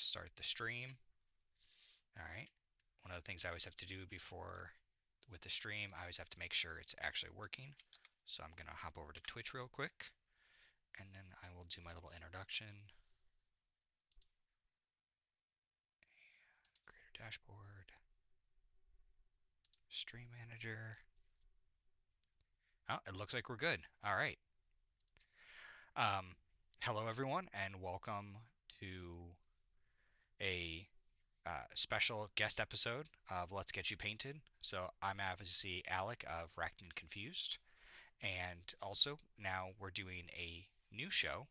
start the stream. All right. One of the things I always have to do before with the stream, I always have to make sure it's actually working. So I'm gonna hop over to Twitch real quick, and then I will do my little introduction. Creator dashboard, stream manager. Oh, it looks like we're good. All right. Um, Hello everyone, and welcome to a special guest episode of Let's Get You Painted. So I'm obviously Alec of Wrecked and Confused, and also now we're doing a new show,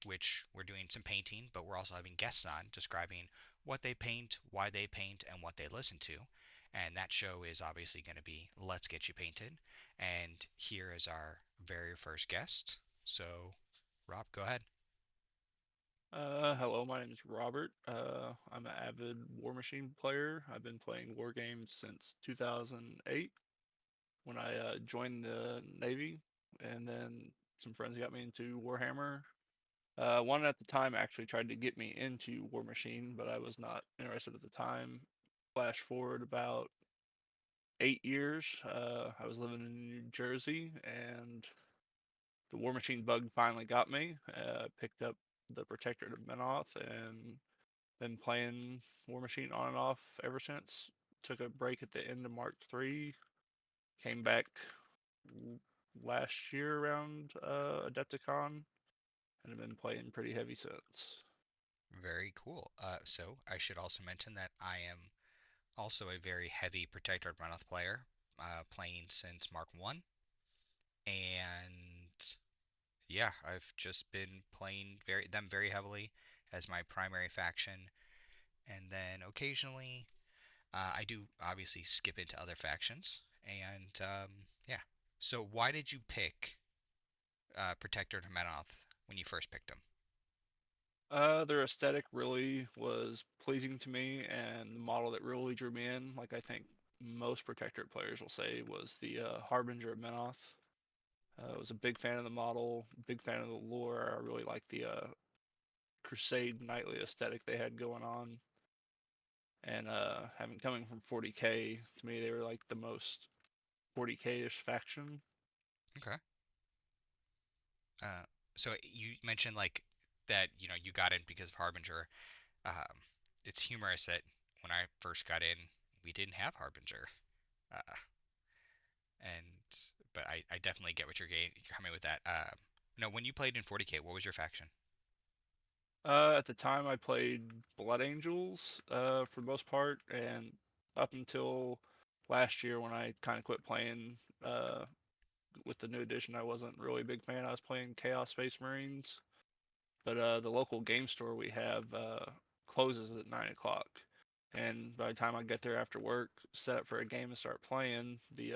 which we're doing some painting, but we're also having guests on describing what they paint, why they paint, and what they listen to. And that show is obviously going to be Let's Get You Painted. And here is our very first guest. So, Rob, go ahead. Hello, my name is Robert. I'm an avid War Machine player. I've been playing war games since 2008 when I joined the Navy, and then some friends got me into Warhammer. One at the time actually tried to get me into War Machine, but I was not interested at the time. Flash forward about 8 years, I was living in New Jersey, and the War Machine bug finally got me. Picked up the Protectorate of Menoth and been playing War Machine on and off ever since. Took a break at the end of Mark III. Came back last year around Adepticon, and have been playing pretty heavy since. Very cool. So I should also mention that I am also a very heavy Protector of Monolith player, playing since Mark 1. And yeah, I've just been playing them very heavily as my primary faction. And then occasionally, I do obviously skip into other factions. And yeah. So why did you pick Protector of Menoth when you first picked him? Their aesthetic really was pleasing to me, and the model that really drew me in, like I think most Protectorate players will say, was the Harbinger of Menoth. I was a big fan of the model, big fan of the lore. I really liked the Crusade knightly aesthetic they had going on. And having coming from 40k, to me they were like the most 40k-ish faction. Okay. Uh, so you mentioned like that, you got in because of Harbinger. Um, it's humorous that when I first got in, we didn't have Harbinger. Uh, and but I definitely get what you're coming with that. No, when you played in 40k, what was your faction? At the time, I played Blood Angels for the most part, and up until last year when I kind of quit playing with the new edition, I wasn't really a big fan. I was playing Chaos Space Marines, but the local game store we have closes at 9 o'clock. And by the time I get there after work, set up for a game and start playing, the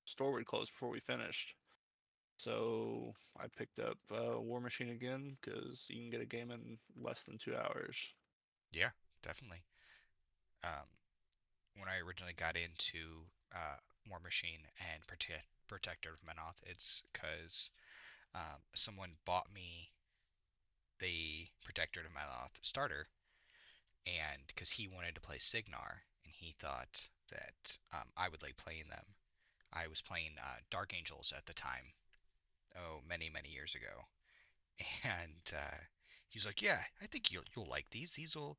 store would close before we finished. So I picked up War Machine again because you can get a game in less than 2 hours. Yeah, definitely. Um, when I originally got into War Machine and Protector of Menoth, it's because someone bought me the Protector of Menoth starter, and because he wanted to play Signar, and he thought that I would like playing them. I was playing Dark Angels at the time, oh, many many years ago, and he's like, "Yeah, I think you'll like these. These will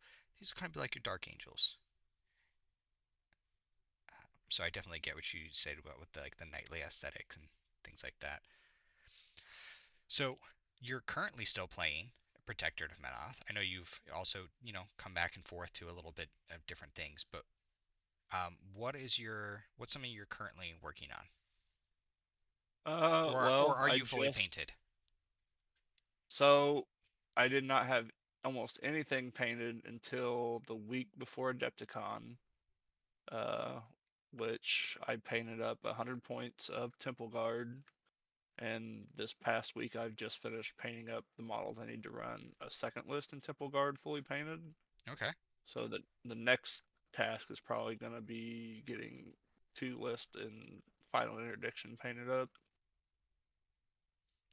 kind of be like your Dark Angels." So I definitely get what you said about with the knightly aesthetics and things like that. So you're currently still playing Protector of Menoth. I know you've also come back and forth to a little bit of different things, but what's something you're currently working on, or Well, are you fully painted? so I did not have almost anything painted until the week before Adepticon, uh, which I painted up 100 points of Temple Guard. And this past week, I've just finished painting up the models I need to run a second list in Temple Guard fully painted. Okay. So the next task is probably going to be getting two lists in Final Interdiction painted up.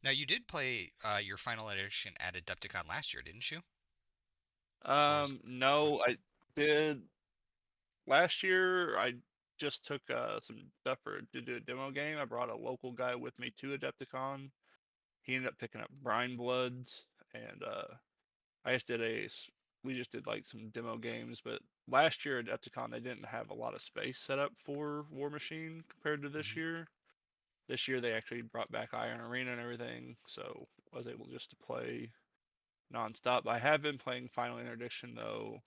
Now you did play your final edition at Adepticon last year, didn't you? Or was or, No, I did last year. I just took some stuff to do a demo game. I brought a local guy with me to Adepticon. He ended up picking up Brine Bloods, and I just did we just did like some demo games. But last year at Adepticon, they didn't have a lot of space set up for War Machine compared to this mhm. year. This year they actually brought back Iron Arena and everything, so I was able just to play nonstop. I have been playing Final Interdiction though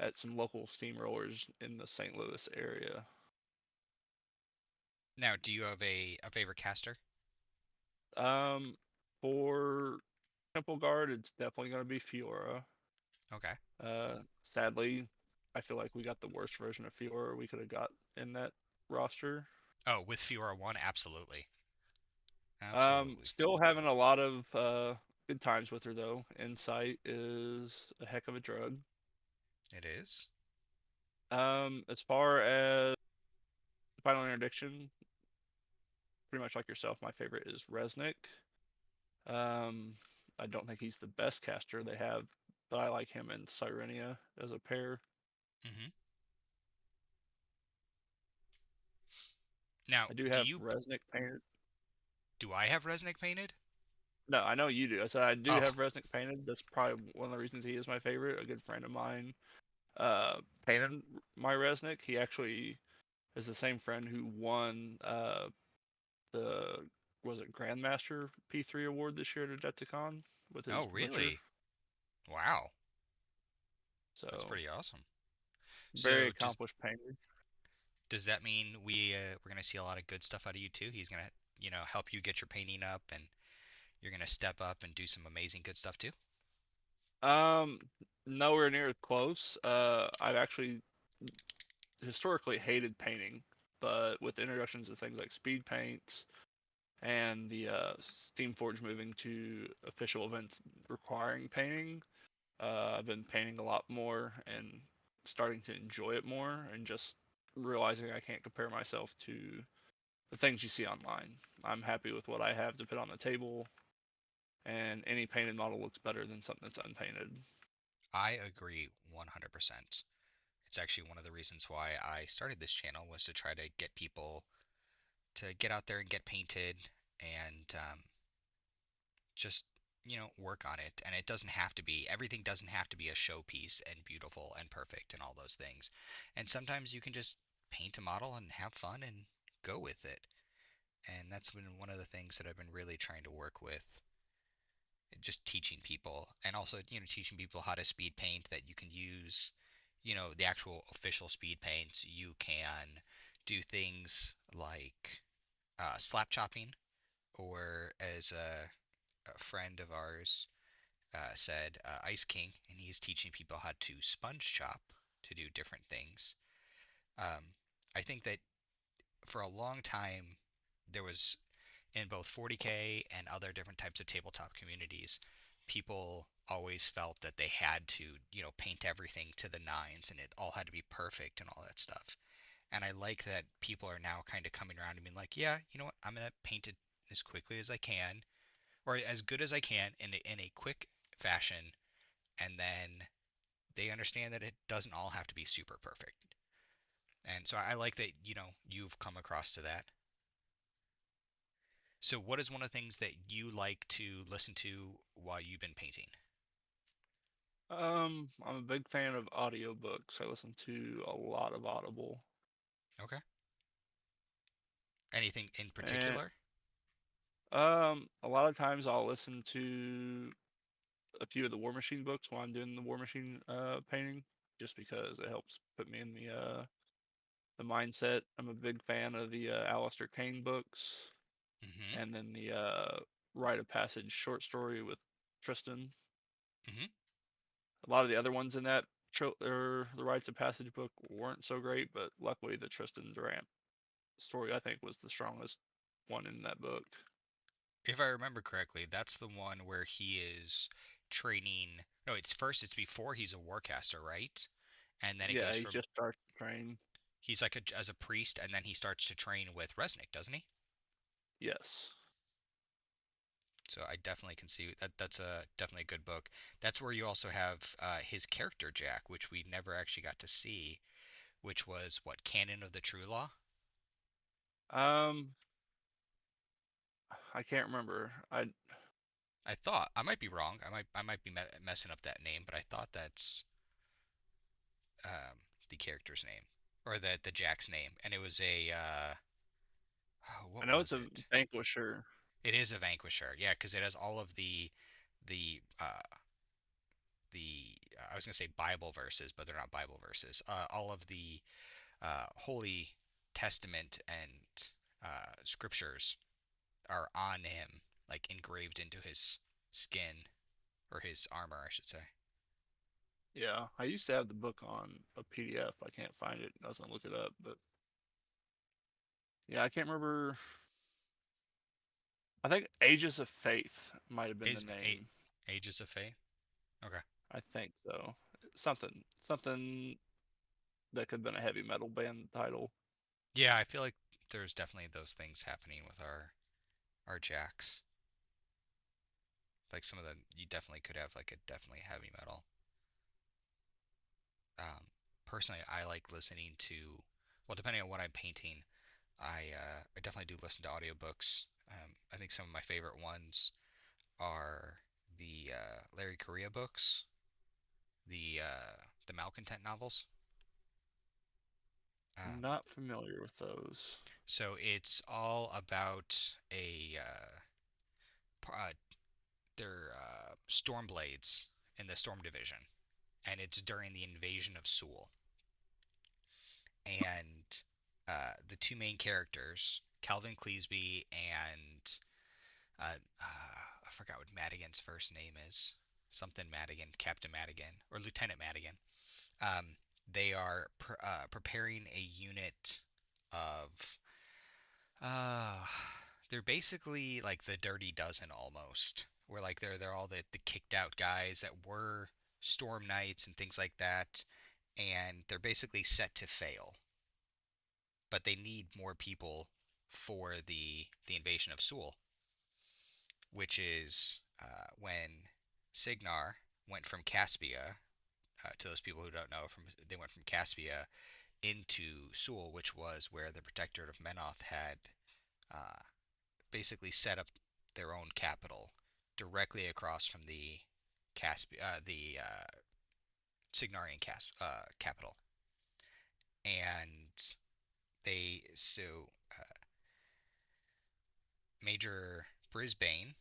at some local steamrollers in the St. Louis area. Now, do you have a favorite caster? Um, for Temple Guard, it's definitely going to be Fiora. Okay. Sadly, I feel like we got the worst version of Fiora we could have got in that roster. Oh, with Fiora 1, absolutely. Absolutely. Still having a lot of good times with her though. Insight is a heck of a drug. It is. As far as Final Interdiction, pretty much like yourself, my favorite is Resnick. Um, I don't think he's the best caster they have, but I like him and Sirenia as a pair. Mhm. Now, I do do have you Resnick painted. do I have Resnick painted? No, I know you do. I said I do Oh, have Resnick painted. That's probably one of the reasons he is my favorite. A good friend of mine painted my Resnick. He actually is the same friend who won the was it Grandmaster P3 award this year at Adepticon with his oh, Butcher. really? Wow, that's So pretty awesome. very So, accomplished painter. does that mean we're gonna see a lot of good stuff out of you too? He's gonna, help you get your painting up, and you're gonna step up and do some amazing good stuff too? Um, Nowhere near close. I've actually historically hated painting, but with introductions of things like speed paint and the Steamforge moving to official events requiring painting, I've been painting a lot more and starting to enjoy it more, and just realizing I can't compare myself to the things you see online. I'm happy with what I have to put on the table, and any painted model looks better than something that's unpainted. I agree 100%. It's actually one of the reasons why I started this channel was to try to get people to get out there and get painted and just work on it. And it doesn't have to be everything doesn't have to be a showpiece and beautiful and perfect and all those things. And sometimes you can just paint a model and have fun and go with it. And that's been one of the things that I've been really trying to work with, just teaching people, and also teaching people how to speed paint, that you can use the actual official speed paints. You can do things like slap chopping, or as a friend of ours said, Ice King, and he's teaching people how to sponge chop to do different things. Um, I think that for a long time there was, in both 40K and other different types of tabletop communities, people always felt that they had to, paint everything to the nines and it all had to be perfect and all that stuff. And I like that people are now kind of coming around and being like, yeah, you know what, I'm gonna paint it as quickly as I can, or as good as I can in a quick fashion, and then they understand that it doesn't all have to be super perfect. And so I like that, you've come across to that. So what is one of the things that you like to listen to while you've been painting? I'm a big fan of audiobooks. I listen to a lot of Audible. Okay. Anything in And particular? a lot of times I'll listen to a few of the War Machine books while I'm doing the War Machine painting, just because it helps put me in the mindset. I'm a big fan of the Alistair Kane books, Mm-hmm. and then the Rite of Passage short story with Tristan. Mm-hmm. A lot of the other ones in that or the Rites of Passage book weren't so great, but luckily the Tristan Durant story I think was the strongest one in that book. If I remember correctly, that's the one where he is training. No, it's before he's a warcaster, right? And then it Yeah, goes he's from just starts to train. he's like as a priest, and then he starts to train with Resnick, doesn't he? Yes. So I definitely can see that that's a definitely a good book. That's where you also have his character Jack, which we never actually got to see, which was what Canon of the True Law. Um, I can't remember. I thought I might be wrong. I might be messing up that name, but I thought that's um, the character's name or the Jack's name, and it was a oh, I what know it's was a it? Vanquisher. It is a Vanquisher, yeah, because it has all of the I was gonna say Bible verses, but they're not Bible verses. All of the Holy Testament and scriptures are on him, like engraved into his skin or his armor, I should say. Yeah, I used to have the book on a PDF. I can't find it. I was gonna look it up, but yeah, I can't remember. I think Ages of Faith might have been the Is name. Ages of Faith? Okay. I think so. Something that could have been a heavy metal band title. Yeah, I feel like there's definitely those things happening with our jacks. Like some of the you definitely could have like a definitely heavy metal. Um, Personally, I like listening to well, depending on what I'm painting, I definitely do listen to audiobooks. I think some of my favorite ones are the Larry Correia books, the Malcontent novels. Um, Not familiar with those. so it's all about a they're Stormblades in the Storm Division, and it's during the invasion of Seoul. And the two main characters, Calvin Cleesby and I forgot what Madigan's first name is. Something Madigan, Captain Madigan, or Lieutenant Madigan. Um, they are preparing a unit of. Uh, they're basically like the Dirty Dozen almost, where like they're all the kicked out guys that were Storm Knights and things like that, and they're basically set to fail, but they need more people for the invasion of Seoul, which is when Signar went from Caspia. To those people who don't know, they went from Caspia into Seoul, which was where the Protectorate of Menoth had uh, basically set up their own capital directly across from the the Signarian capital, and uh, Major Brisbane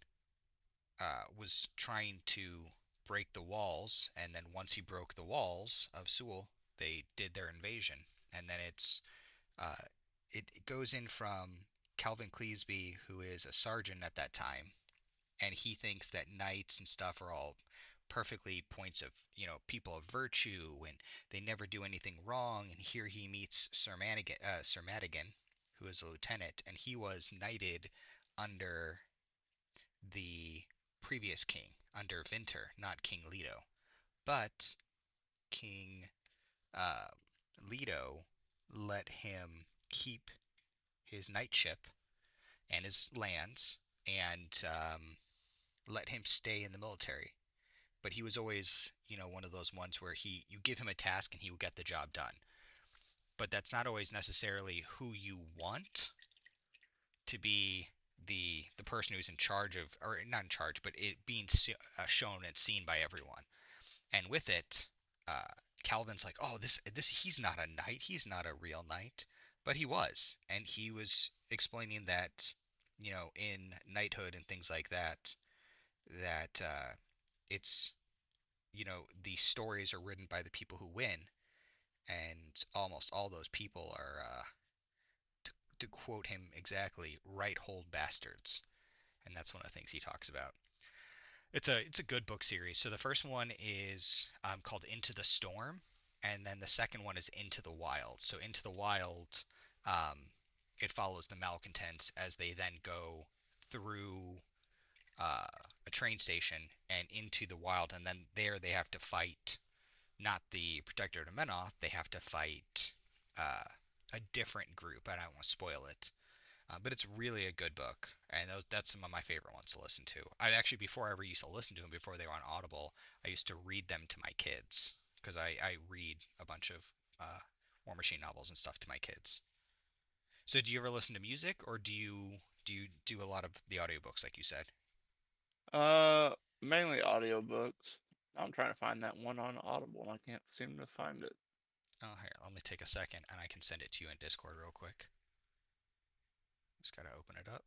was trying to break the walls, and then once he broke the walls of Sewell, they did their invasion, and then uh, it goes in from Calvin Cleesby, who is a sergeant at that time, and he thinks that knights and stuff are all perfectly points of people of virtue and they never do anything wrong. And here he meets Sir Madigan, who is a lieutenant, and he was knighted under the previous king, under Vinter, not King Leto. But King uh, Leto let him keep his knightship and his lands and let him stay in the military. But he was always, one of those ones where you give him a task and he will get the job done. But that's not always necessarily who you want to be the person who's in charge of, or not in charge, but it being shown and seen by everyone. And with it, uh, Calvin's like, oh, this he's not a knight, he's not a real knight, but he was, and he was explaining that, in knighthood and things like that, that it's these stories are written by the people who win, and almost all those people are, to quote him exactly, right hold bastards, and that's one of the things he talks about. It's a good book series. So the first one is called Into the Storm, and then the second one is Into the Wild. So Into the Wild, um, it follows the malcontents as they then go through uh, a train station and into the wild, and then there they have to fight not the Protector of Menoth, they have to fight uh, a different group. I don't want to spoil it, But it's really a good book, and that's some of my favorite ones to listen to. I actually, before I ever used to listen to them, before they were on Audible, I used to read them to my kids because I read a bunch of uh, War Machine novels and stuff to my kids. So do you ever listen to music, or do you do a lot of the audiobooks like you said? Mainly audiobooks. I'm trying to find that one on Audible and I can't seem to find it. Oh, here, let me take a second and I can send it to you in Discord real quick. Just gotta open it up.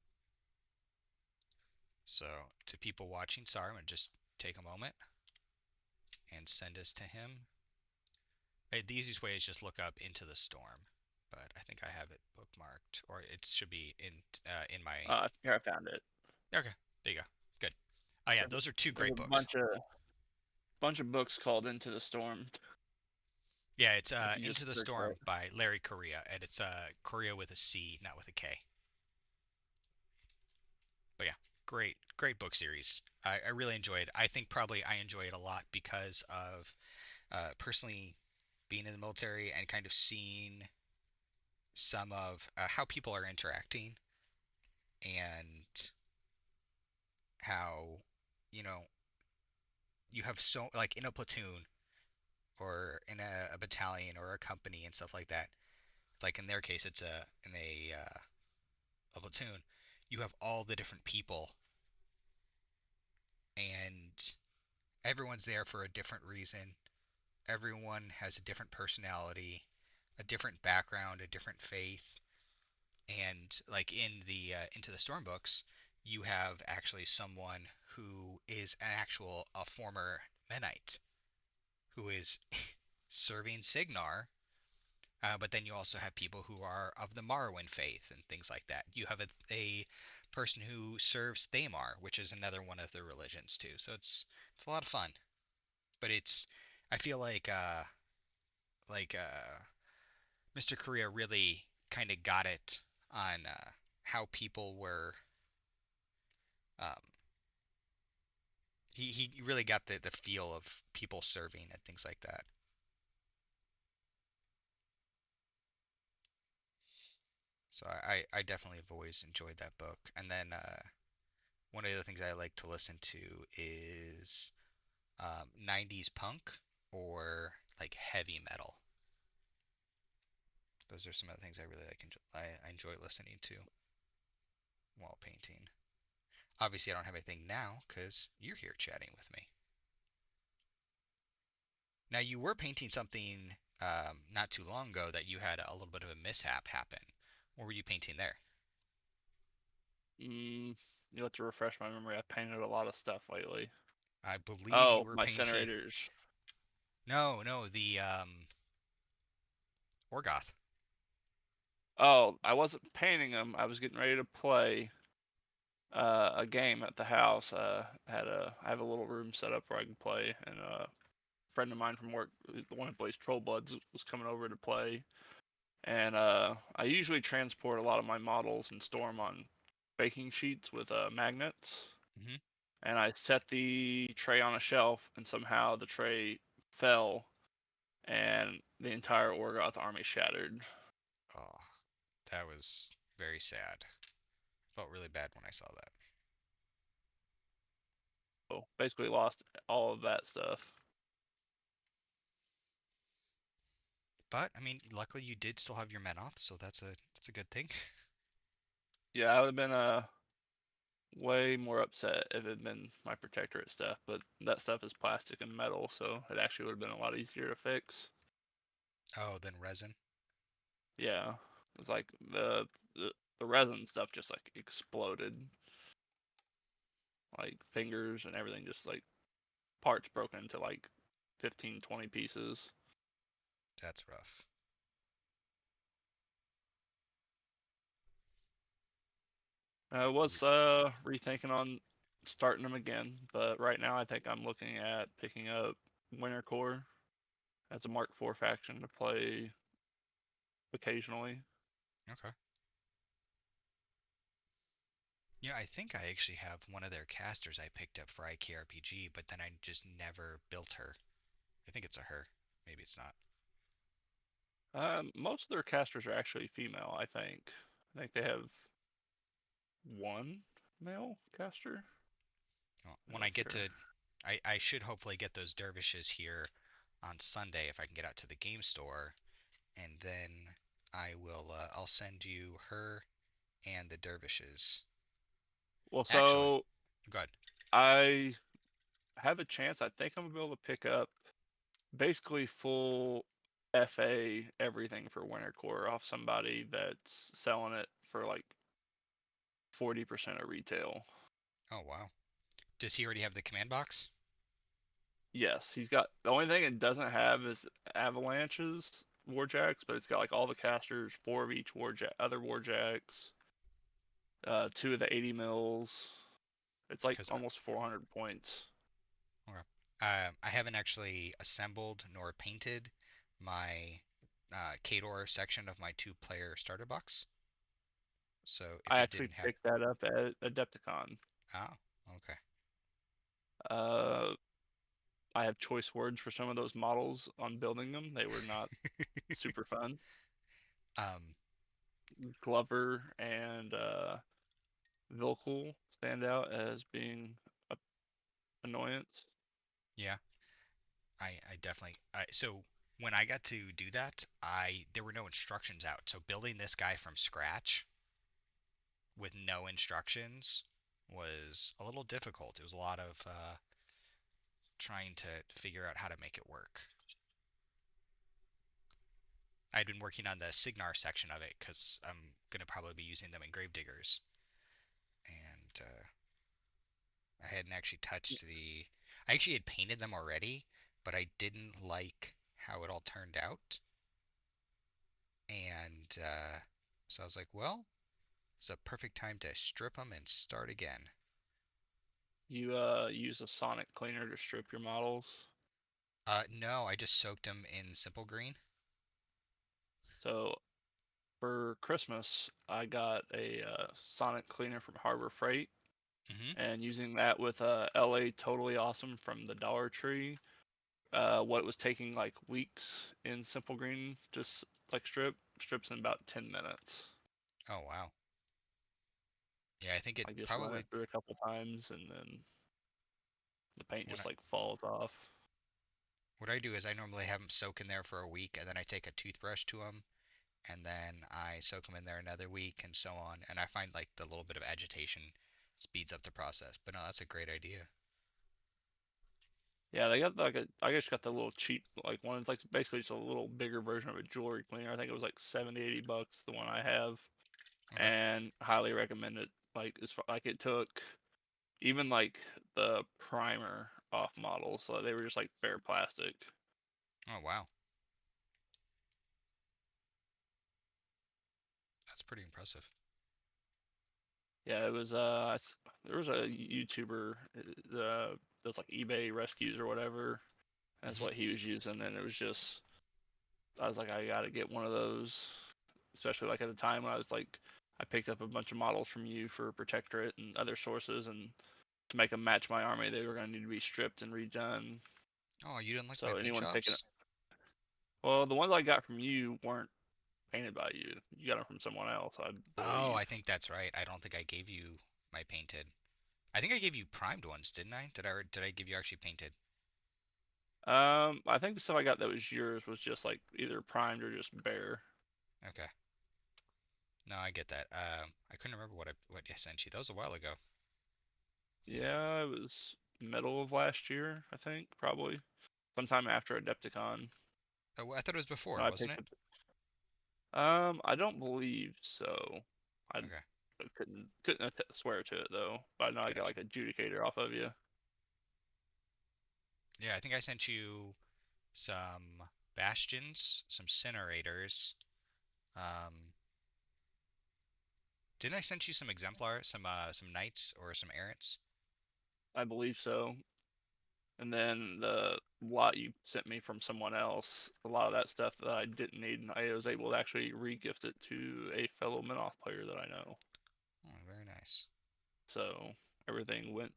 So to people watching, sorry, I'm gonna just take a moment and send this to him. The easiest way is just look up Into the Storm, but I think I have it bookmarked, or it should be in my. Here I found it. Okay, there you go. Good. Oh yeah, There's a, those are two there's great a books. bunch of books called Into the Storm. Yeah, it's If you Into just the search that. Storm by Larry Correia, and it's Correia with a C, not with a K. But yeah, great book series. I really enjoy it. I think probably I enjoy it a lot because of personally being in the military and kind of seeing some of how people are interacting and how you know you have so like in a platoon or in a battalion or a company and stuff like that. Like in their case, it's a platoon. You have all the different people, and everyone's there for a different reason. Everyone has a different personality, a different background, a different faith, and like in the Into the Storm books, you have actually someone who is an actual a former Menite who is serving Signar. But then you also have people who are of the Morrowind faith and things like that. You have a person who serves Thamar, which is another one of their religions too. So it's a lot of fun. But it's I feel like Mr. Korea really kind of got it on how people were. Um, he really got the feel of people serving and things like that. So I definitely have always enjoyed that book. And then one of the things I like to listen to is 90s punk or like heavy metal. Those are some of the things I really like. I enjoy listening to while painting. Obviously, I don't have anything now because you're here chatting with me. Now, you were painting something not too long ago that you had a little bit of a mishap happen. What were you painting there? Mm, you have to refresh my memory. I've painted a lot of stuff lately. I believe you Oh, were my painting. incinerators. No, no, the Orgoth. Oh, I wasn't painting them. I was getting ready to play a game at the house. I have a little room set up where I can play, and a friend of mine from work, the one who plays Troll Bloods, was coming over to play. And I usually transport a lot of my models and store them on baking sheets with magnets. Hmm. And I set the tray on a shelf, and somehow the tray fell, and the entire Orgoth army shattered. Oh, that was very sad. Felt really bad when I saw that. So basically lost all of that stuff. But I mean, luckily you did still have your men off, so that's a good thing. Yeah, I would have been way more upset if it had been my protectorate stuff, but that stuff is plastic and metal, so it actually would have been a lot easier to fix. Oh, then resin. Yeah, it's like the resin stuff just like exploded, like fingers and everything, just like parts broken into like 15, 20 pieces. That's rough. I was rethinking on starting them again, but right now I think I'm looking at picking up Winter Core as a Mark IV faction to play occasionally. Okay. Yeah, I think I actually have one of their casters I picked up for IKRPG, but then I just never built her. I think it's a her. Maybe it's not. Most of their casters are actually female. I think. I think they have. one male caster. Well, Let when me I look get here. to, I should hopefully get those dervishes here on Sunday if I can get out to the game store, and then I'll send you her and the dervishes. Well, Actually, so good. I have a chance. I think I'm gonna be able to pick up basically full FA everything for Winter Core off somebody that's selling it for like 40% of retail. Oh wow. Does he already have the command box? Yes, he's got the only thing it doesn't have is avalanches warjacks, but it's got like all the casters, four of each warjack, other warjacks, two of the 80 mils. It's like Because almost 400 points. okay. I haven't actually assembled nor painted my Kador section of my two-player starter box. So if I it actually didn't have, picked that up at Adepticon. oh, okay. Uh, I have choice words for some of those models on building them. They were not super fun. Um, Glover and Vilkul stand out as being a annoyance. yeah, I definitely. So when I got to do that, I there were no instructions out. So building this guy from scratch with no instructions was a little difficult. It was a lot of trying to figure out how to make it work. I'd been working on the Signar section of it because I'm gonna probably be using them in Gravediggers, and I hadn't actually touched the. I actually had painted them already, but I didn't like how it all turned out, and so I was like, well, it's a perfect time to strip them and start again. You use a sonic cleaner to strip your models. No, I just soaked them in simple green. So for Christmas, I got a sonic cleaner from Harbor Freight, Hmm. and using that with LA Totally Awesome from the Dollar Tree. What was taking like weeks in simple green, just like strips in about 10 minutes. Oh wow. Yeah, I think it I just run probably it through a couple times, and then the paint when just like falls off. what I do is I normally have them soak in there for a week, and then I take a toothbrush to them, and then I soak them in there another week, and so on. And I find like the little bit of agitation speeds up the process. But no, that's a great idea. Yeah, they got like I just got the little cheap like one. It's like basically just a little bigger version of a jewelry cleaner. I think it was like 70, 80 bucks the one I have, Okay. and highly recommend it. Like it's like it took even like the primer off models, so they were just like bare plastic. Oh wow, that's pretty impressive. Yeah, it was there was a YouTuber that's like eBay rescues or whatever. That's Hmm. what he was using, and it was just I was like I gotta get one of those, especially like at the time when I was like I picked up a bunch of models from you for Protectorate and other sources, and to make them match my army, they were gonna need to be stripped and redone. Oh, you didn't like my So paint anyone picking up, jobs? well, the ones I got from you weren't painted by you. You got them from someone else, I Oh, I believe. think that's right. I don't think I gave you my painted. I think I gave you primed ones, didn't I? Did I give you actually painted? I think the stuff I got that was yours was just like either primed or just bare. Okay. No, I get that. I couldn't remember what I sent you. That was a while ago. Yeah, it was middle of last year, I think, probably sometime after Adepticon. Oh, I thought it was before, I wasn't picked it? up. I don't believe so. I Okay, couldn't swear to it though. But I know I got gotcha. like adjudicator off of you. Yeah, I think I sent you some bastions, some incinerators. Um, didn't I send you some exemplar, some knights or some errants? I believe so. And then the lot you sent me from someone else, a lot of that stuff that I didn't need, I was able to actually re-gift it to a fellow Minoth player that I know. Oh, very nice. So everything went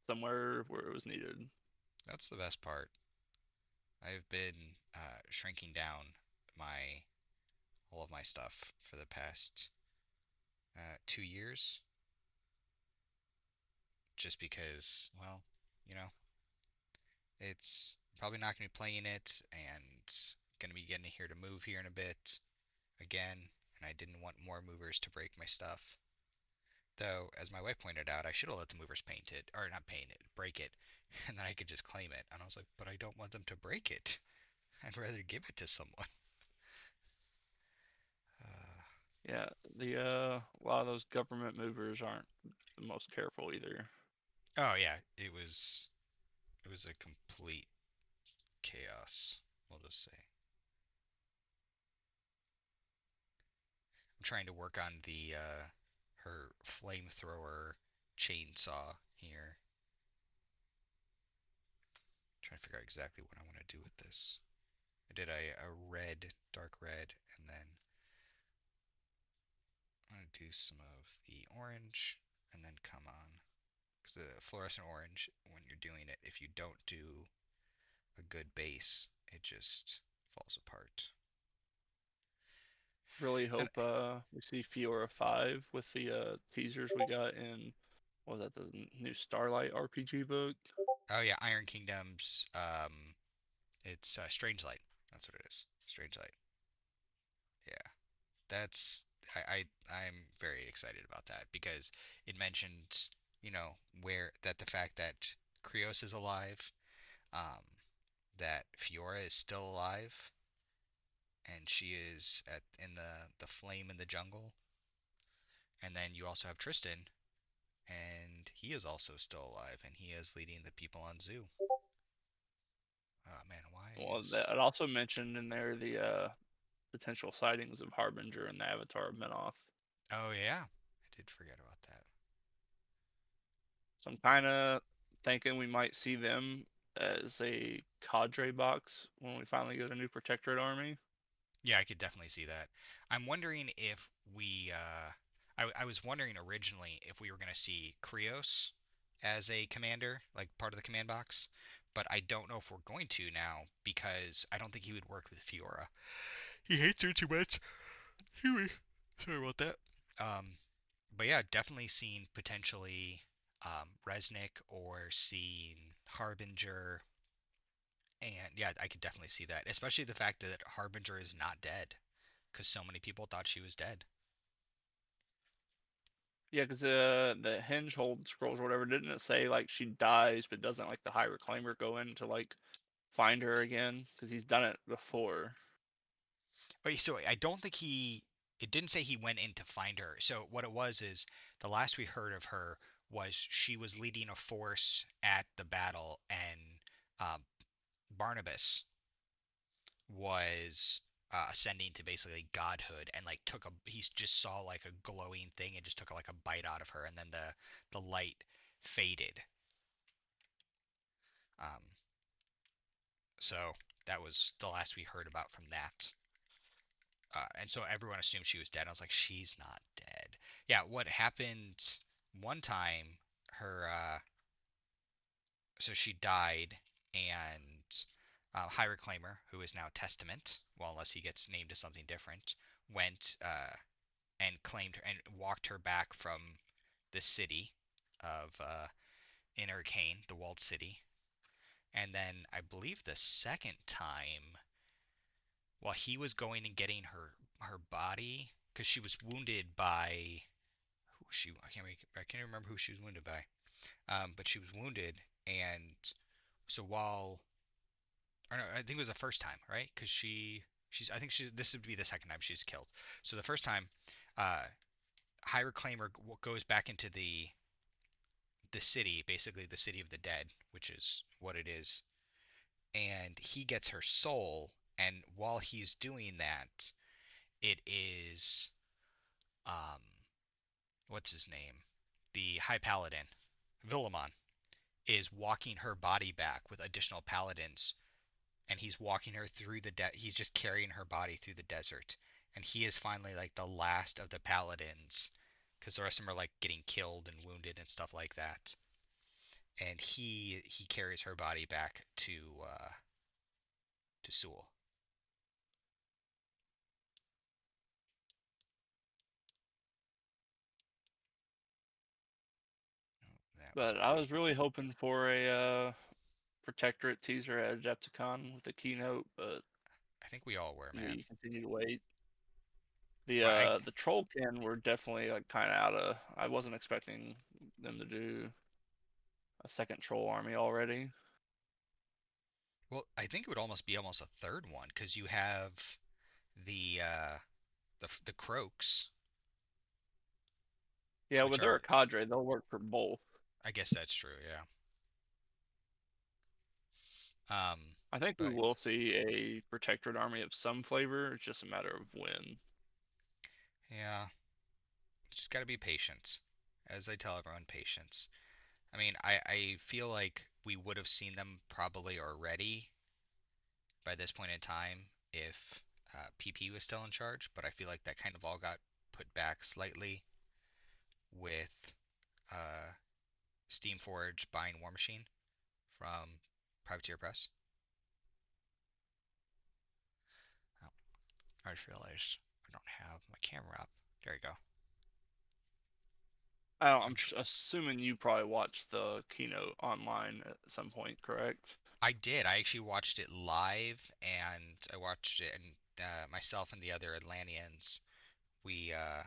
somewhere where it was needed. That's the best part. I've been shrinking down my all of my stuff for the past 2 years. just because, well, you know, it's probably not going to be playing it and going to be getting here to move here in a bit again, and I didn't want more movers to break my stuff. Though, as my wife pointed out, I should have let the movers paint it, or not paint it, break it, and then I could just claim it. And I was like, but I don't want them to break it. I'd rather give it to someone. Uh, Yeah, the a lot of those government movers aren't the most careful either. oh yeah, it was a complete chaos. We'll just say. I'm trying to work on the her flamethrower chainsaw here. Trying to figure out exactly what I want to do with this. I did a red, dark red, and then I'm gonna do some of the orange, and then come on, because the fluorescent orange, when you're doing it, if you don't do a good base, it just falls apart. Really And hope we see Fiora 5 with the teasers we got in what was that, the new Starlight RPG book. oh yeah, Iron Kingdoms. It's Strange Light. That's what it is. Strange Light. Yeah, that's I'm very excited about that because it mentioned, where that the fact that Krios is alive, um, that Fiora is still alive, and she is at in the flame in the jungle, and then you also have Tristan, and he is also still alive, and he is leading the people on Zoo. Oh man, why Well, is? that also mentioned in there the potential sightings of Harbinger and the Avatar of Menoth. Oh yeah, I did forget about that. So I'm kind of thinking we might see them as a cadre box when we finally get a new Protectorate army. Yeah, I could definitely see that. I'm wondering if I was wondering originally if we were going to see Krios as a commander, like part of the command box, but I don't know if we're going to now because I don't think he would work with Fiora. He hates her too much. Anyway, sorry about that. Um, but yeah, definitely seen potentially Resnick or seeing Harbinger, and yeah, I could definitely see that, especially the fact that Harbinger is not dead because so many people thought she was dead. Yeah, because the hinge hold scrolls or whatever, didn't it say like she dies, but doesn't like the High Reclaimer go in to like find her again? Because he's done it before. Wait, so I don't think he. It didn't say he went in to find her. So what it was is the last we heard of her was she was leading a force at the battle, and um, Barnabas was ascending to basically godhood, and like took a. He just saw like a glowing thing and just took like a bite out of her, and then the light faded. Um, so that was the last we heard about from that. And so everyone assumed she was dead. I was like, she's not dead. Yeah, what happened one time, her, so she died, and High Reclaimer, who is now Testament, well, unless he gets named to something different, went and claimed her and walked her back from the city of Inner Cane, the walled city. And then I believe the second time, while he was going and getting her body, because she was wounded by who was she? I can't remember who she was wounded by. But she was wounded, and so while or no, I think it was the first time, right? Because she's I think she this would be the second time she's killed. So the first time, uh, High Reclaimer goes back into the city, basically the city of the dead, which is what it is, and he gets her soul. And while he's doing that, it is um, what's his name? The High Paladin, Villamon, is walking her body back with additional paladins, and he's walking her through he's just carrying her body through the desert, and he is finally like the last of the paladins because the rest of them are like getting killed and wounded and stuff like that, and he carries her body back to Sewell. Oh, But I was really hoping for a Protectorate teaser at Adepticon with a keynote, but I think we all were, man. we continue to wait. Well, The Trollkin were definitely like kind of out of. I wasn't expecting them to do a second troll army already. I think it would almost be almost a third one because you have the the croaks, Yeah, which but they're a are, cadre. They'll work for both. I guess that's true, yeah. I think we But will see a Protectorate army of some flavor. It's just a matter of when. yeah, just gotta be patient. As I tell everyone, patience. I mean, I feel like we would have seen them probably already by this point in time if PP was still in charge, but I feel like that kind of all got put back slightly with uh, Steamforge buying War Machine from Privateer Press. Oh, I just realized I don't have my camera up. There you go. I'm tr Assuming you probably watched the keynote online at some point, correct? I did. I actually watched it live, and I watched it, and myself and the other Atlanteans, we uh,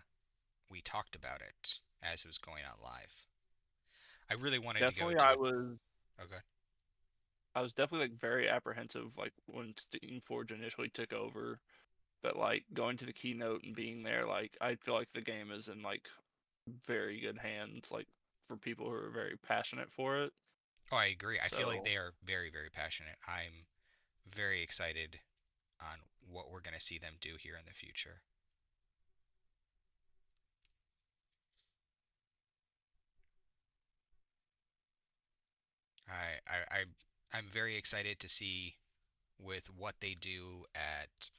we talked about it as it was going on live. I really wanted to go Definitely, to it. Okay. I was definitely like very apprehensive like when Steamforge initially took over, but like going to the keynote and being there, like I feel like the game is in like very good hands, like for people who are very passionate for it. Oh, I agree. I feel like So they are very, very passionate. I'm very excited on what we're going to see them do here in the future. I'm very excited to see with what they do at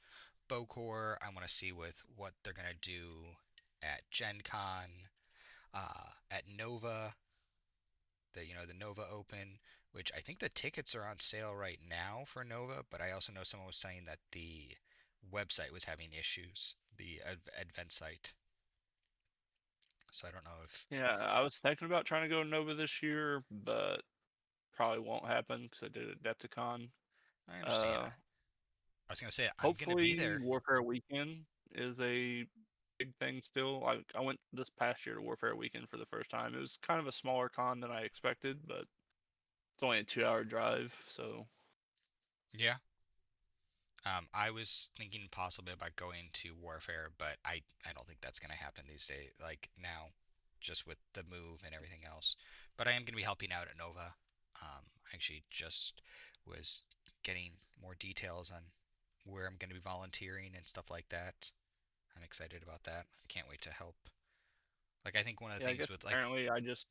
Bocor. I want to see with what they're going to do at Gen Con, at Nova, the Nova Open, which I think the tickets are on sale right now for Nova, but I also know someone was saying that the website was having issues, the event site. So I don't know if yeah, I was thinking about trying to go to Nova this year, but probably won't happen because I did Adepticon. I understand. Uh, I was gonna say I'm gonna be Hopefully there. Warfare Weekend is a big thing still. I went this past year to Warfare Weekend for the first time. It was kind of a smaller con than I expected, but it's only a 2 hour drive, so Yeah. I was thinking possibly about going to Warfare, but I don't think that's gonna happen these days. Like now, just with the move and everything else. But I am gonna be helping out at Nova. I actually just was getting more details on where I'm gonna be volunteering and stuff like that. I'm excited about that. I can't wait to help. Like I think one of the yeah, I things guess with like, apparently I just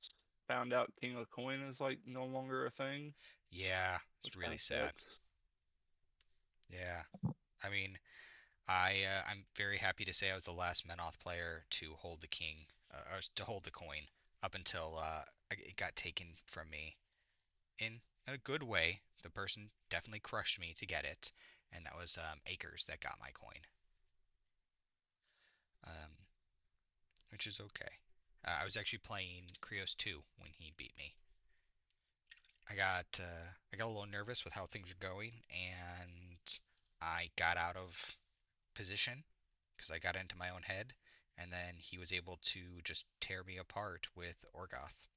found out King of Coin is like no longer a thing, yeah, it's which kind really of sad. sucks. Yeah. I mean, I'm very happy to say I was the last Menoth player to hold the king, or to hold the coin up until it got taken from me in a good way. The person definitely crushed me to get it, and that was Acres that got my coin, um, which is okay. I was actually playing Krios 2 when he beat me. I got a little nervous with how things were going, and I got out of position because I got into my own head, and then he was able to just tear me apart with Orgoth.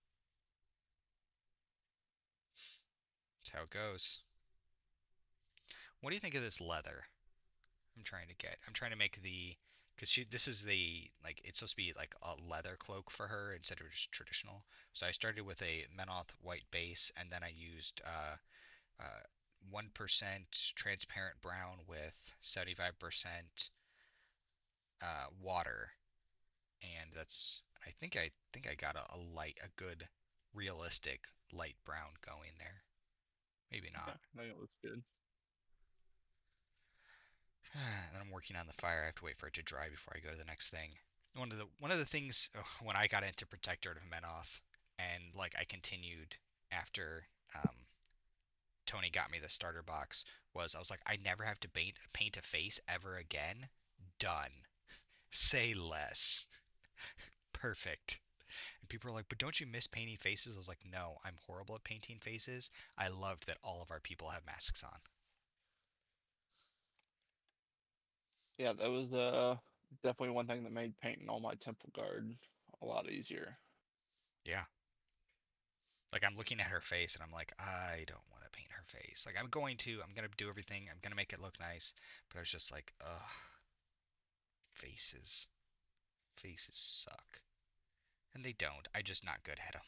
That's how it goes. What do you think of this leather I'm trying to get? I'm trying to make the because this is the like it's supposed to be like a leather cloak for her instead of just traditional. So I started with a Menoth white base, and then I used 1% transparent brown with 75% water, and that's I think I got a light, a good, realistic light brown going there. Maybe Yeah, not. I think it looks good. And then I'm working on the fire. I have to wait for it to dry before I go to the next thing. One of the things when I got into Protectorate of Menoth, and like I continued after Tony got me the starter box, was I was like I never have to paint a face ever again. Done. Say less. Perfect. people are like, but don't you miss painting faces? I was like, no, I'm horrible at painting faces. I loved that all of our people have masks on. Yeah, that was definitely one thing that made painting all my temple guard a lot easier. Yeah. Like I'm looking at her face and I'm like, I don't want to paint her face. Like I'm gonna do everything. I'm gonna make it look nice. But I was just like, ugh, faces. Faces suck. And they don't. I just not good at them.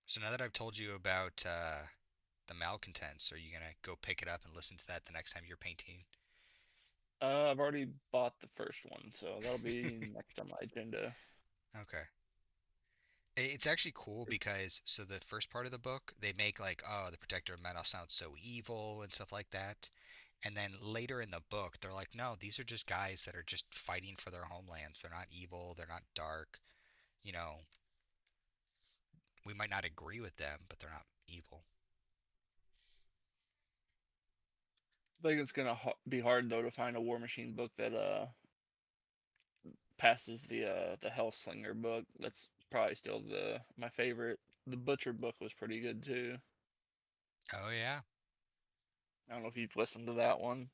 So now that I've told you about the malcontents, are you gonna go pick it up and listen to that the next time you're painting? I've already bought the first one, so that'll be next on my agenda. Okay. It's actually cool because so the first part of the book, they make like, oh, the Protector of Metal sounds so evil and stuff like that. And then later in the book, they're like, no, these are just guys that are just fighting for their homelands. They're not evil, they're not dark. You know, we might not agree with them, but they're not evil. I think it's gonna be hard though to find a War Machine book that passes the Hellslinger book. That's probably still the my favorite. The Butcher book was pretty good too. Oh yeah. I don't know if you've listened to that one.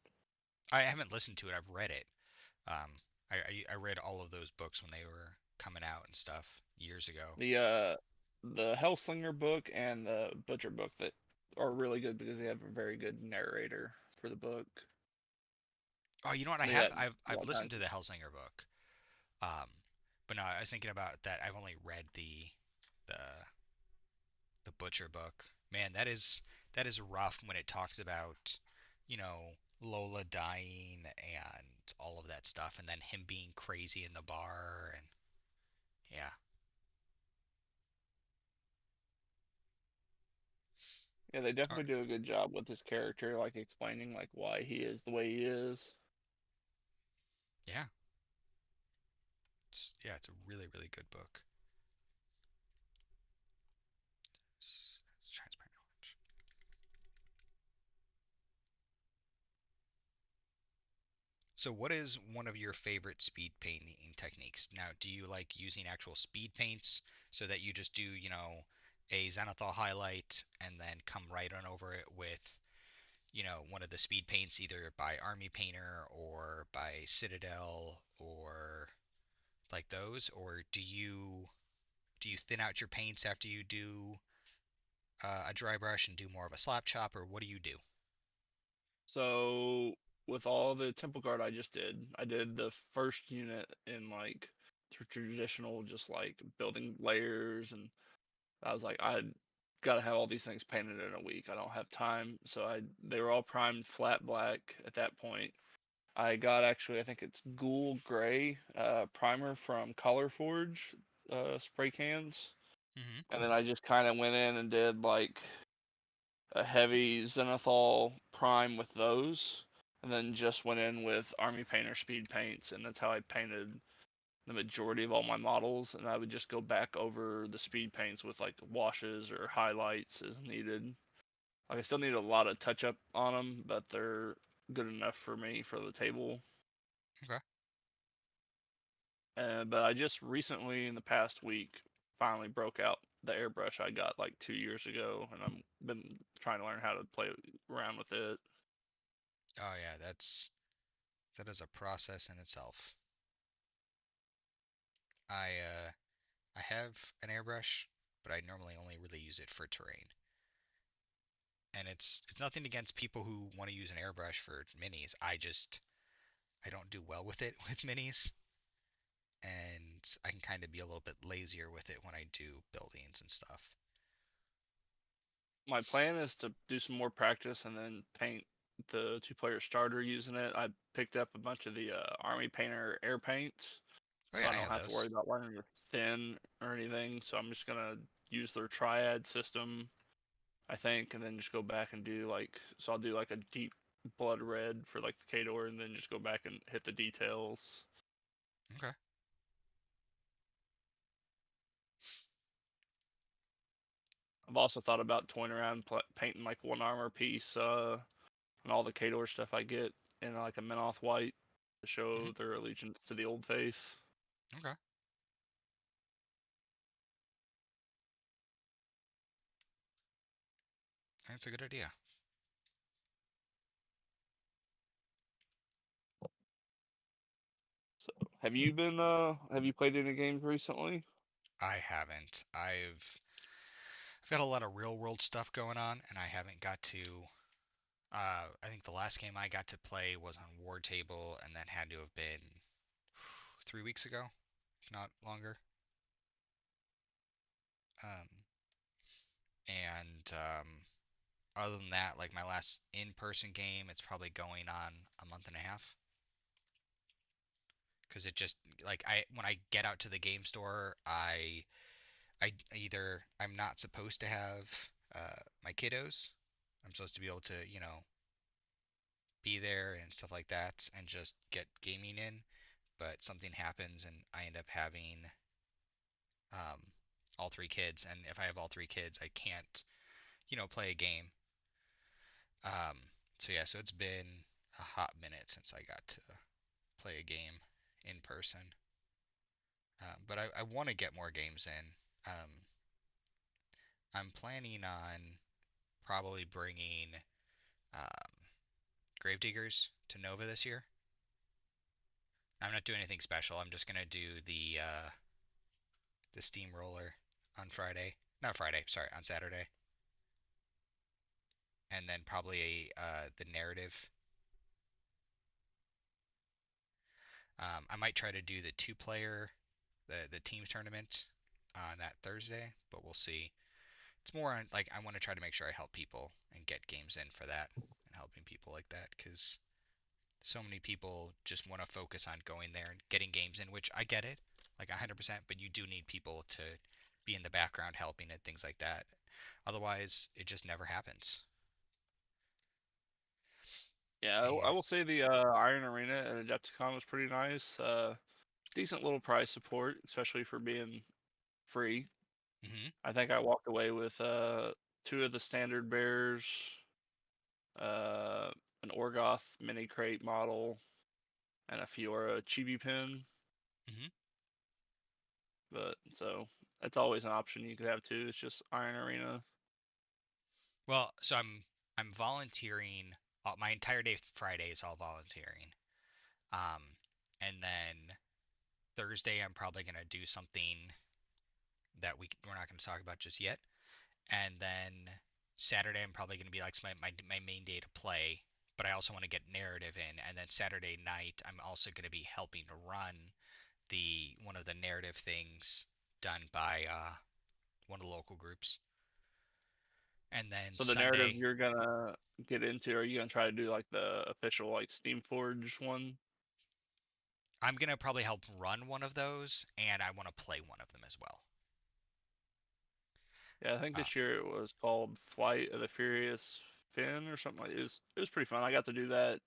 I haven't listened to it. I've read it. Um, I read all of those books when they were coming out and stuff years ago. The Hellslinger book and the Butcher book that are really good because they have a very good narrator for the book. Oh, you know what? They got a I've lot of listened times to the Hellsinger book. Um, but no, I was thinking about that. I've only read the the Butcher book. Man, that is rough when it talks about, you know, Lola dying and all of that stuff, and then him being crazy in the bar, and yeah. yeah, they Or- definitely do a good job with his character, like explaining like why he is the way he is. yeah, it's a really really good book. It's transparent orange. So, what is one of your favorite speed painting techniques? Now, do you like using actual speed paints so that you just do, you know, a zenithal highlight and then come right on over it with, you know, one of the speed paints either by Army Painter or by Citadel or like those? Or do you thin out your paints after you do a dry brush and do more of a slap chop, or what do you do? So with all the temple guard I did the first unit in like traditional, just like building layers, and I was like, I got to have all these things painted in a week. I don't have time, so I they were all primed flat black at that point. I got actually, I think it's Ghoul Gray primer from Color Forge spray cans, Hmm. and then I just kind of went in and did like a heavy zenithal prime with those, and then just went in with Army Painter speed paints, and that's how I painted the majority of all my models. And I would just go back over the speed paints with like washes or highlights as needed. Like I still need a lot of touch up on them, but they're good enough for me for the table. Okay. But I just recently, in the past week, finally broke out the airbrush I got like 2 years ago, and I'm been trying to learn how to play around with it. Oh yeah, that is a process in itself. I have an airbrush, but I normally only really use it for terrain. And it's nothing against people who want to use an airbrush for minis. I don't do well with it with minis, and I can kind of be a little bit lazier with it when I do buildings and stuff. My plan is to do some more practice and then paint the two-player starter using it. I picked up a bunch of the Army Painter air paints, Oh so yeah, I I don't have have to those. worry about learning to thin or anything. So I'm just gonna use their triad system, I think, and then just go back and do like, so I'll do like a deep blood red for like the Kador, and then just go back and hit the details. Okay. I've also thought about toying around painting like one armor piece and all the Kador stuff I get in like a Menoth white. to Hmm. show their allegiance to the old faith. Okay, that's a good idea. So, have you played any games recently? I haven't. I've got a lot of real world stuff going on, and I haven't got to. I think the last game I got to play was on War Table, and that had to have been 3 weeks ago, if not longer. Um, and other than that, like my last in-person game, it's probably going on a month and a half. Because it just like I when I get out to the game store, I either I'm not supposed to have my kiddos. I'm supposed to be able to be there and stuff like that and just get gaming in. But something happens and I end up having um, all three kids. And if I have all three kids, I can't play a game. Um, so yeah, so it's been a hot minute since I got to play a game in person. But I want to get more games in. I'm planning on probably bringing um, Gravediggers to Nova this year. I'm not doing anything special. I'm just gonna do the Steamroller on Friday. Not Friday, sorry, on Saturday, and then probably the narrative. I might try to do the two-player, the teams tournament on that Thursday, but we'll see. It's more on like I want to try to make sure I help people and get games in for that and helping people like that because so many people just want to focus on going there and getting games in, which I get it, like 100%, but you do need people to be in the background helping and things like that. Otherwise, it just never happens. Yeah, I And will say the Iron Arena at Adepticon was pretty nice. Decent little price support, especially for being free. hmm I think I walked away with two of the standard bears, uh, an Orgoth mini crate model, and a Fiora chibi pin. hmm But so that's always an option you could have too. It's just Iron Arena. well, so I'm volunteering. My entire day Friday is all volunteering. Um, and then Thursday I'm probably gonna do something that we're not gonna talk about just yet. And then Saturday I'm probably going to be like my main day to play, but I also want to get narrative in. And then Saturday night I'm also going to be helping to run the one of the narrative things done by one of the local groups. And then So the narrative Sunday you're gonna get into, are you gonna try to do like the official like Steamforge one? I'm going to probably help run one of those, and I want to play one of them as well. Yeah, I think Uh, this year it was called Flight of the Furious Finn or something like it. It was pretty fun. I got to do that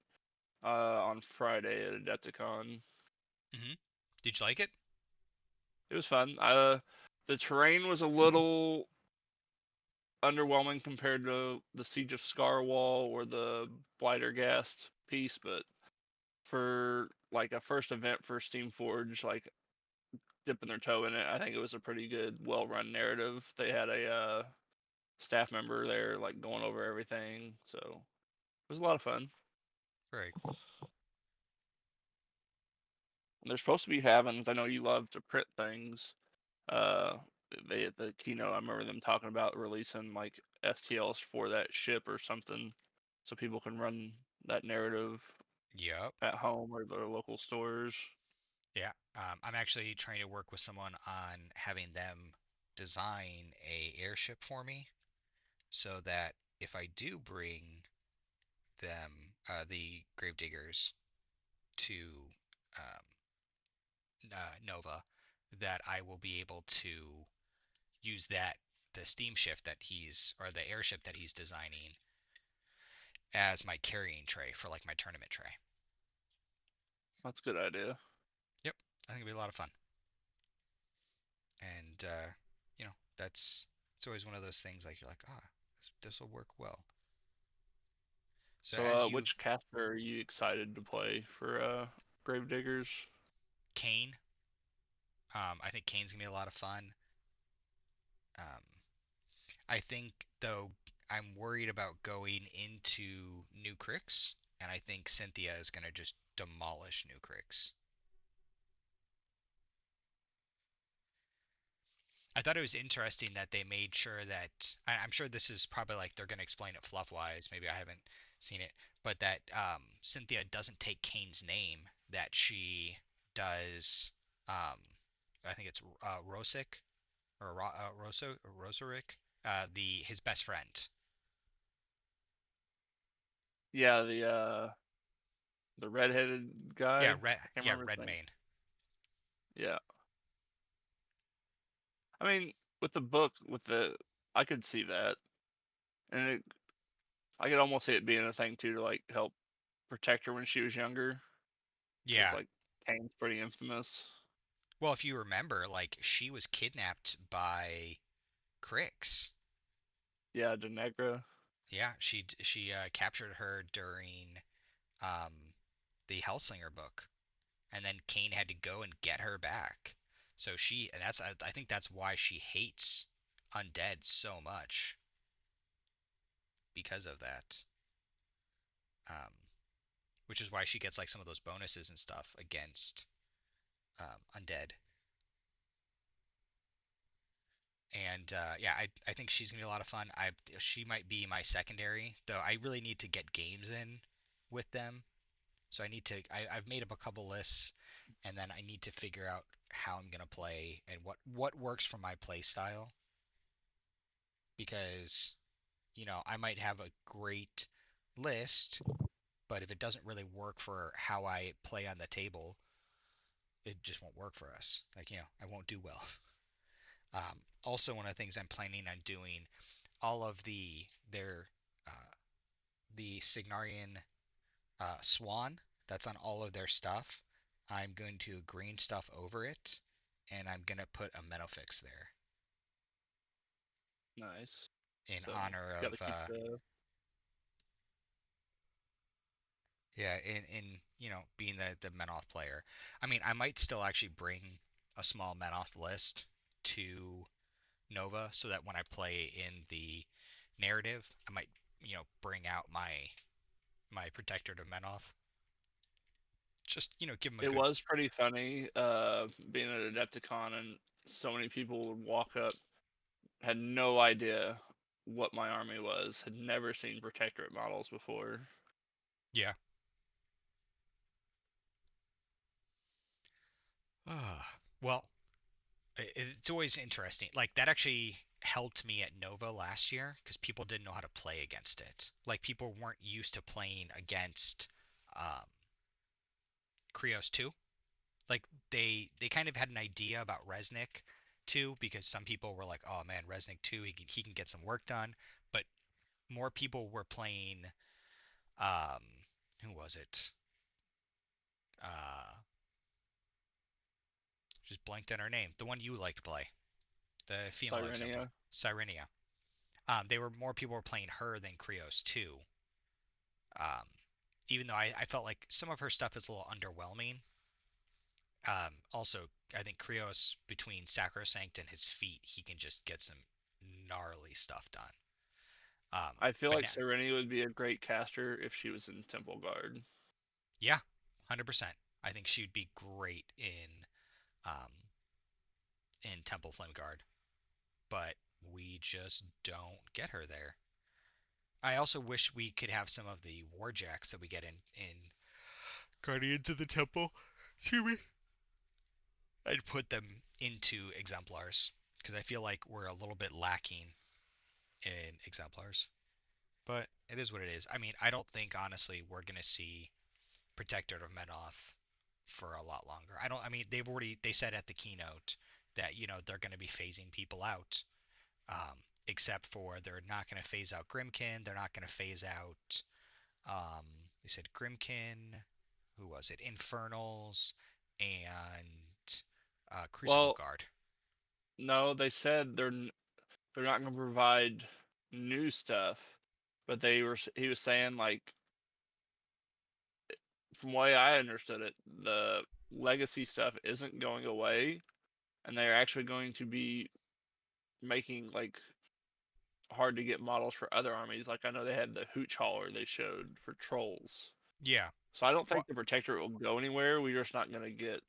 on Friday at Adepticon. hmm Did you like it? It was fun. The terrain was a little underwhelming compared to the Siege of Scarwall or the Blightergast piece, but for like a first event for Steamforge, like dipping their toe in it, I think it was a pretty good, well-run narrative. They had a staff member there, like going over everything, so it was a lot of fun. Very cool. And they're supposed to be having. I know you love to print things. Uh, they at the keynote, I remember them talking about releasing like STLs for that ship or something, so people can run that narrative Yep. at home or their local stores. Yeah. I'm actually trying to work with someone on having them design a airship for me so that if I do bring them, the Gravediggers, to Nova, that I will be able to use the steamship that or the airship that he's designing, as my carrying tray for like my tournament tray. That's a good idea. Yep, I think it'll be a lot of fun. And, that's, it's always one of those things like you're like, this will work well. So So, as you've which caster are you excited to play for? Gravediggers. Kane. I think Kane's gonna be a lot of fun. Um, I think though I'm worried about going into New Cricks, and I think Cynthia is gonna just demolish New Cricks. I thought it was interesting that they made sure that I'm sure this is probably like they're gonna explain it fluff wise. Maybe I haven't seen it, but that Cynthia doesn't take Kane's name. That she does. Um, I think it's Rosic or Rosaric, the his best friend. Yeah, the redheaded guy. Yeah, I can't yeah, remember his name. Redmayne. Yeah. I mean, with the book, with the I could see that, and I could almost see it being a thing too to like help protect her when she was younger, because Yeah. like Kane's pretty infamous. Well, if you remember, like she was kidnapped by Crix. Yeah, Denegra. Yeah, she captured her during um, the Hellslinger book, and then Kane had to go and get her back. So and I think that's why she hates undead so much because of that. Um, which is why she gets like some of those bonuses and stuff against undead. And yeah, I think she's gonna be a lot of fun. She might be my secondary, though. I really need to get games in with them. So I've made up a couple lists, and then I need to figure out how I'm gonna play and what works for my play style. Because I might have a great list, but if it doesn't really work for how I play on the table, it just won't work for us. Like, I won't do well. Also, one of the things I'm planning on doing, all of uh, the Signarian Swan that's on all of their stuff. I'm going to green stuff over it, and I'm gonna put a Menofix there Nice. in So honor got to of keep the. yeah, in being the Menoth player. I mean, I might still actually bring a small Menoth list to Nova so that when I play in the narrative, I might bring out my Protector of Menoth. Just give him a It good. was pretty funny, being at Adepticon and so many people would walk up, had no idea what my army was, had never seen Protectorate models before. Yeah. Well, it's always interesting. Like that actually helped me at Nova last year because people didn't know how to play against it. Like people weren't used to playing against um, Krios 2. Like they kind of had an idea about Resnick 2 because some people were like, "Oh man, Resnick 2, he can get some work done." But more people were playing um who was it? Uh just blanked on her name. The one you like to play. The female exemplar. Sirenia. Cyrenia. They were more people were playing her than Krios 2. Um, even though I felt like some of her stuff is a little underwhelming. Also, I think Krios between Sacrosanct and his feet, he can just get some gnarly stuff done. I feel But like now, Sirenia would be a great caster if she was in Temple Guard. yeah, 100%. I think she'd be great um, in Temple Flame Guard, but we just don't get her there. I also wish we could have some of the warjacks that we get in Guardians of the Temple. Excuse me. I'd put them into exemplars because I feel like we're a little bit lacking in exemplars. But it is what it is. I mean, I don't think honestly we're gonna see Protector of Menoth for a lot longer. I don't. I mean, they said at the keynote that they're gonna be phasing people out. Except for they're not gonna phase out Grimkin. They're not gonna phase out. Um, they said Grimkin. Who was it? Infernals and Crucible Well, Guard. no, they said they're not going to provide new stuff, but he was saying like from the way I understood it, the legacy stuff isn't going away, and they're actually going to be making like hard to get models for other armies. Like I know they had the hooch hauler they showed for trolls. Yeah. So I don't Well, think the protector will go anywhere. We're just not going to get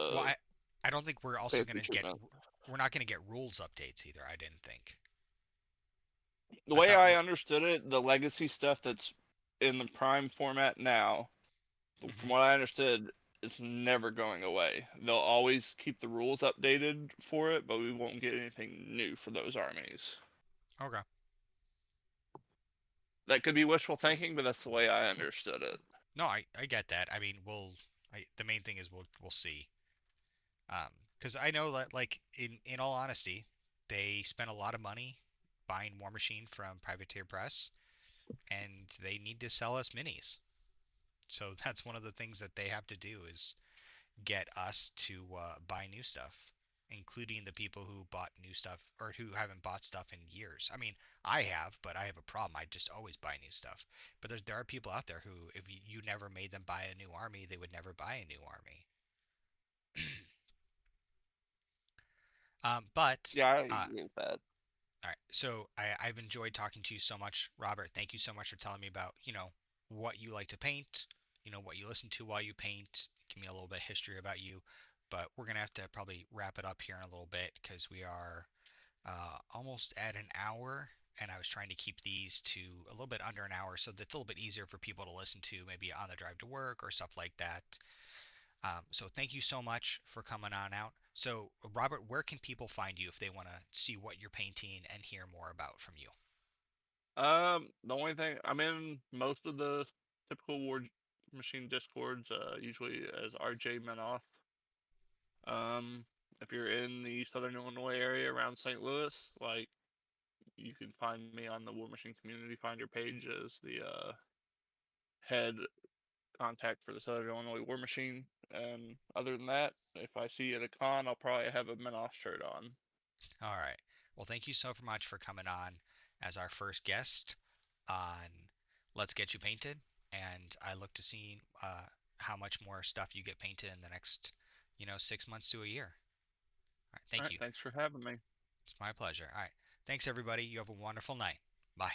well, the I don't think we're also fancy gonna get treatment. we're not gonna get rules updates either. I didn't think. The I way thought I we're. understood it, the legacy stuff that's in the prime format now, from Mhm. what I understood, it's never going away. They'll always keep the rules updated for it, but we won't get anything new for those armies. Okay. That could be wishful thinking, but that's the way I understood it. No, I get that. I mean, the main thing is we'll see. Because I know that, like, in all honesty, they spent a lot of money buying War Machine from Privateer Press, and they need to sell us minis. So that's one of the things that they have to do is get us to buy new stuff, including the people who bought new stuff or who haven't bought stuff in years. I mean, I have, but I have a problem. I just always buy new stuff. But there are people out there who, if you never made them buy a new army, they would never buy a new army. But Yeah, I uh, agree with that. all right, so I've enjoyed talking to you so much, Robert. Thank you so much for telling me about, what you like to paint, what you listen to while you paint. Give me a little bit of history about you. But we're gonna have to probably wrap it up here in a little bit because we are almost at an hour, and I was trying to keep these to a little bit under an hour so that's a little bit easier for people to listen to, maybe on the drive to work or stuff like that. So thank you so much for coming on out. So, Robert, where can people find you if they want to see what you're painting and hear more about from you? The only thing I'm in most of the typical War Machine discords, usually as RJ Menoth. Um, if you're in the Southern Illinois area around St. Louis, like you can find me on the War Machine Community Finder page as the head contact for the Southern Illinois War Machine. And other than that, if I see you at a con, I'll probably have a Menoth shirt on. All right. Well, thank you so much for coming on as our first guest on Let's Get You Painted. And I look to see how much more stuff you get painted in the next, 6 months to a year. All right. All Thank right, you. thanks for having me. It's my pleasure. All right. Thanks, everybody. You have a wonderful night. Bye.